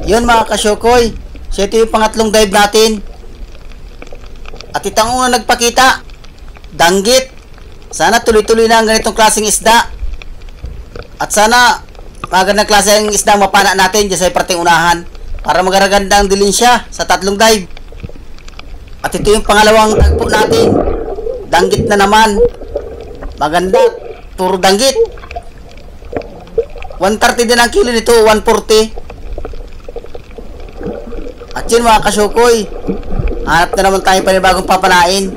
Yun mga kasyokoy, so ito yung pangatlong dive natin. At ito ang unang nagpakita, danggit. Sana tuloy-tuloy na ang ganitong klaseng isda. At sana magandang klaseng isda ang mapana natin dyan sa parting unahan para magaraganda ang dilin siya sa tatlong dive. At ito yung pangalawang tagpo natin, danggit na naman. Maganda, puro danggit. 130 din ang kilo nito, 140. At yun mga kasyokoy, hanap na naman tayo panibagong papanain.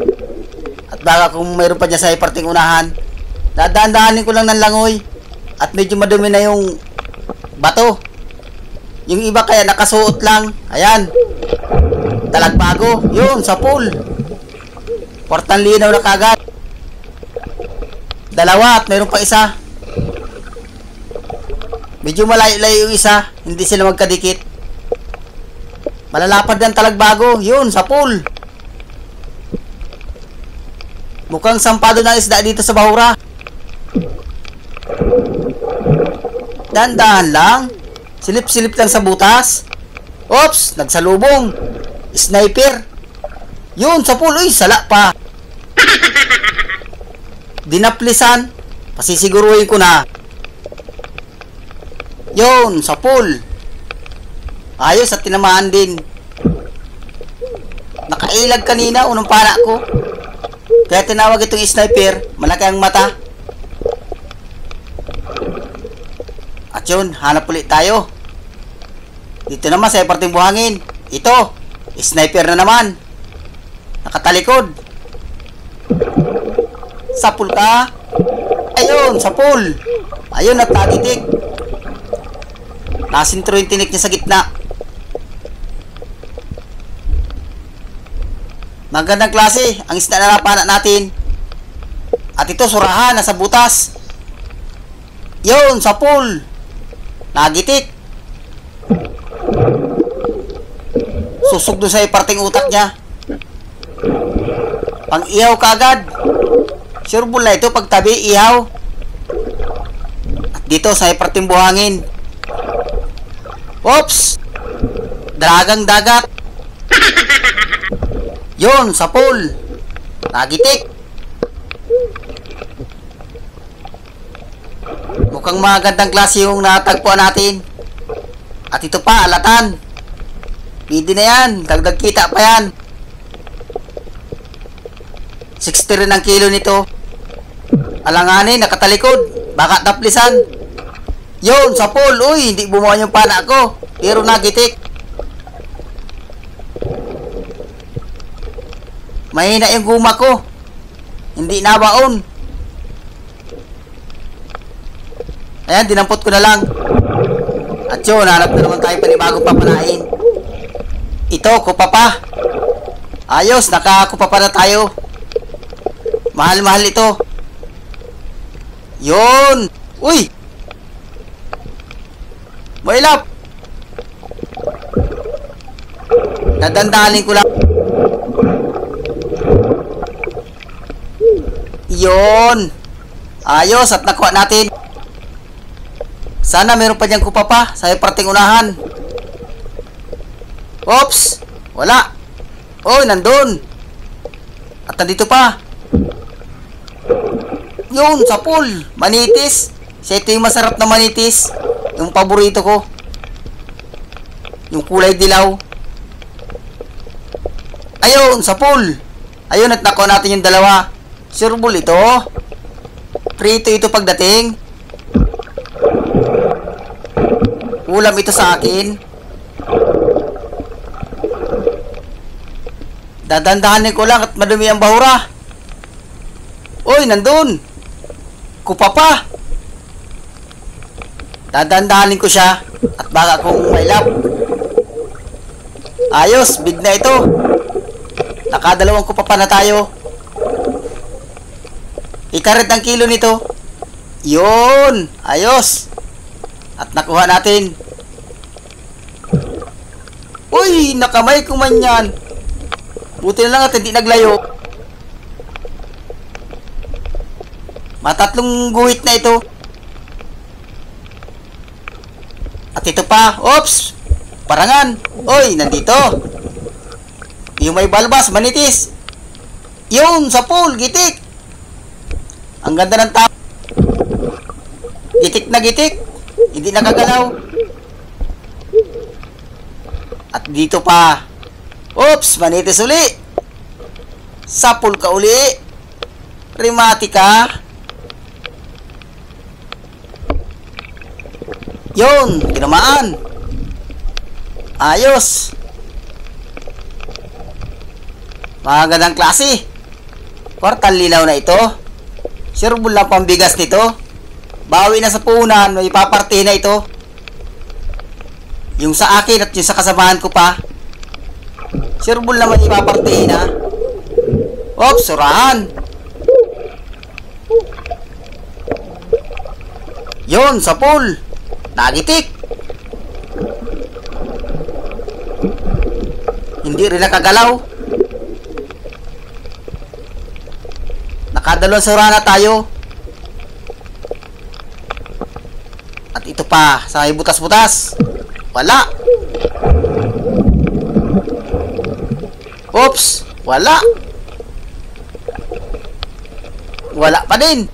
At baka kung mayroon pa dyan sa parting unahan, dadaan-daanin ko lang ng langoy. At medyo madumi na yung bato. Yung iba kaya nakasuot lang. Ayan, talagbago. Yun, sa pool. Portang linaw na kagad. Dalawa at mayroon pa isa. Medyo malayo-layo yung isa, hindi sila magkadikit. Malalapad yan talagbago. Yun, sa pool. Mukhang sampado ng isda dito sa bahura. Dandahan lang. Silip-silip lang sa butas. Oops, nagsalubong. Sniper. Yun, sa pool. Uy, sala pa. Dinaplisan. Pasisiguruhin ko na. Yun, sa pool. Ayos at tinamaan din. Nakailag kanina, unang para ko. Kaya tinawag itong sniper. Malaki ang mata. At yun, hanap ulit tayo. Dito naman sa parting buhangin. Ito, sniper na naman. Nakatalikod. Sa pool ka. Ayun, sa pool. Ayun, at natitik. Nasintro yung tinik niya sa gitna. Magandang klase ang isda na napana natin. At ito, surahan, nasa butas. Yun, sa pool. Nagitik. Susog doon sa parting utak niya. Pang ihaw kagad. Sure bull na ito, pagtabi, ihaw. At dito sa parting buhangin. Oops! Dalagang dagat. Yun, sa pool. Nagitik. Mukhang magandang klase yung natagpuan natin. At ito pa, alatan. Pwede na yan. Dagdag kita pa yan. 60 rin ang kilo nito. Alanganin, nakatalikod. Baka taplisan. Yun, sa pool. Uy, hindi bumuha yung pana ko. Pero nagitik. Mahina yung guma ko. Hindi nabaon. Ayan, dinampot ko na lang. At yun, hanap na naman tayo panibagong papanain. Ito, kupa pa. Ayos, nakakupa pa na tayo. Mahal-mahal ito. Yun. Uy! Mailap. Nadandahalin ko lang. Yun. Ayos, at nakuha natin. Sana meron pa diyang kupa pa sa parting unahan. Oops, wala. Oy, nandun. At nandito pa. Yun, sa pool. Manitis. Siya ito yung masarap na manitis. Yung paborito ko. Yung kulay dilaw. Ayun, sa pool. Ayun, at nakuha natin yung dalawa. Sure bull ito. Prito ito pagdating. Ulam ito sa akin. Dadandahanin ko lang at madumi ang bahura. Uy, nandun. Kupa pa. Dadandahanin ko siya at baka kung mailap. Ayos, big na ito. Nakadalawang kupa pa na tayo. Ikaret ang kilo nito. Yun, ayos. At nakuha natin. Uy, nakamay ko man yan. Buti na lang at hindi naglayo. Matatlong guhit na ito. At ito pa. Oops! Parangan. Oy, nandito. Yung may balbas, manitis. Yun, sa pool, gitik. Ang ganda ng tao. Gitik na gitik. Hindi nakagalaw. At dito pa. Oops, manitis uli. Sa pool ka uli. Rimati ka. Yun, tinamaan. Ayos. Magandang klase. Kwartal linaw na ito. Sureball lang pambigas nito. Bawi na sa puhunan, may paparte na ito. Yung sa akin at yung sa kasamahan ko pa. Sureball naman ipaparte na. Oops, surahan. Yun, sa pool. Nagitik. Hindi rin nakagalaw. Nakadalawang sura na tayo. At ito pa, sa may butas-butas. Wala. Oops, wala. Wala pa din.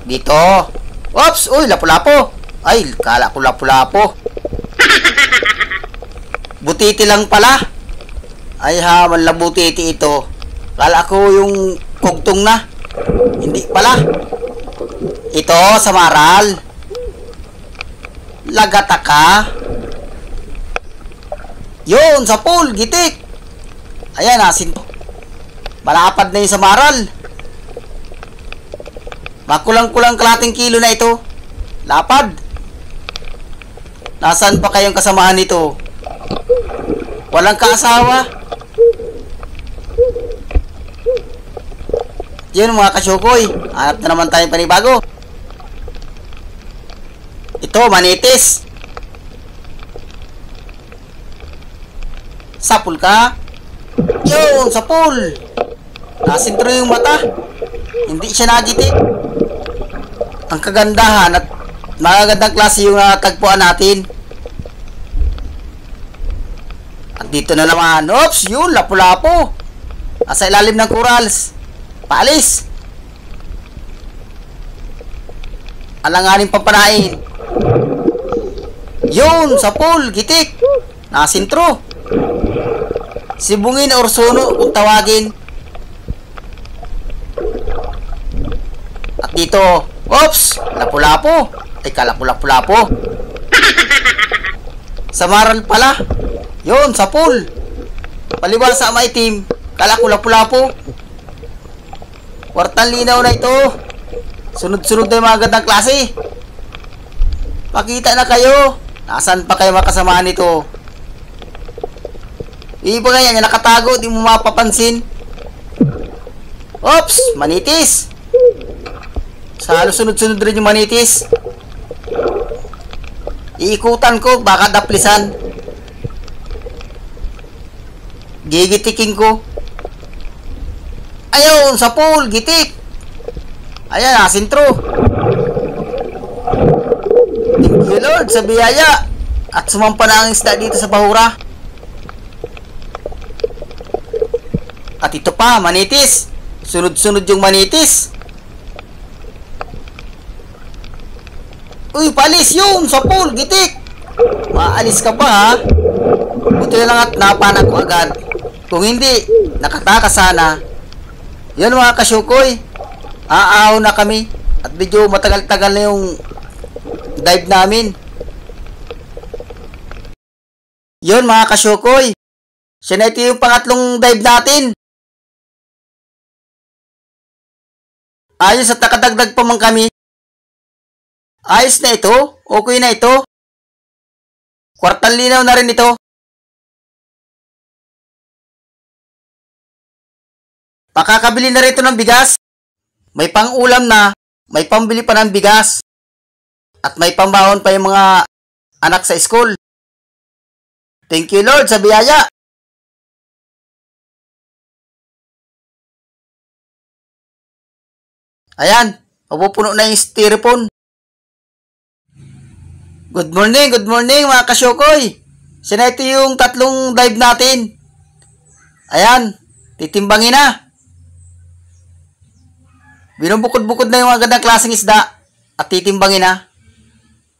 Dito. Oops, uy, lapu-lapo. Ay, kala ko lapu-lapo. Butiti lang pala. Ay ha, manla butiti ito. Kala ko yung kugtong na. Hindi pala. Ito, sa maral. Lagata ka. Yun, sa pool, gitik. Ayan, asin to. Malapad na yung sa maral. Makulang-kulang kalating kilo na ito. Lapad. Nasaan pa kayong kasamahan nito? Walang kaasawa. Yun mga kasyukoy. Hanap na naman tayong panibago. Ito, manitis. Sapul ka. Yun, sapul. Nasintro yung mata. Hindi siya nagitik. Ang kagandahan at magagandang klase yung natagpuan natin. At dito na naman. Oops, yun, lapu-lapo. Nasa ilalim ng corals. Paalis. Alanganin pampanain. Yun, sa pool, gitik. Nasintro. Sibungin or suno kung tawagin. At dito, oops, lapu-lapo. Ay, kalapu-lapu-lapo. Sa maral pala. Yun, sa pool. Palibasa maitim. Kala ko lapu-lapo. Kwartang linaw na ito. Sunod-sunod na yung mga gandang klase. Pakita na kayo. Nasaan pa kayo makasamahan nito? Iba nga yan, nakatago. Di mo mapapansin. Oops, manitis. Sa halos sunod-sunod rin yung manitis. Iikutan ko, baka daplisan. Gigitikin ko. Ayun, sa pool, gitik. Ayan, asintro. Thank you Lord sa biyaya. At sumampa na ang isda dito sa bahura. At ito pa, manitis. Sunod-sunod yung manitis. Uy, palis yun, sa pool, gitik. Maalis ka pa ha. Buti na lang at napanak ko agad. Kung hindi, nakataka sana. Yan mga kasyukoy. Aaw na kami. At medyo matagal-tagal na yung dive namin. Yun mga kasyukoy. Siya na ito yung pangatlong dive natin. Ayos at nakadagdag pa man kami. Ayos na ito. Okay na ito. Kwartang linaw na rin ito. Makakabili na rito ng bigas. May pang-ulam na, may pambili pa ng bigas. At may pambahon pa yung mga anak sa school. Thank you Lord sa biyaya. Ayan, mapupuno na yung styrofoam. Good morning mga kasyokoy. Sina ito yung tatlong dive natin. Ayan, titimbangin na. Binubukod-bukod na yung mga gandang klaseng isda at titimbangin na.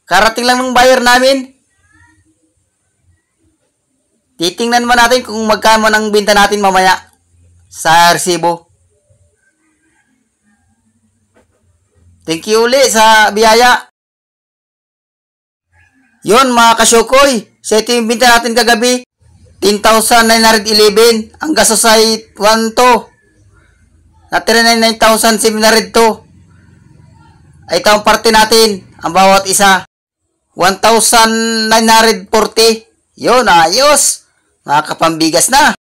Karating lang ng buyer namin. Titingnan mo natin kung magkano ang binta natin mamaya sa resibo. Thank you uli sa biyaya. Yun mga kasyokoy, sa ito yung binta natin kagabi, 10,911. Ang gastos ay 1,2. Natira na 9,702. Ay ito ang parte natin, ang bawat isa. 1,940. Yun, ayos. Makakapambigas na.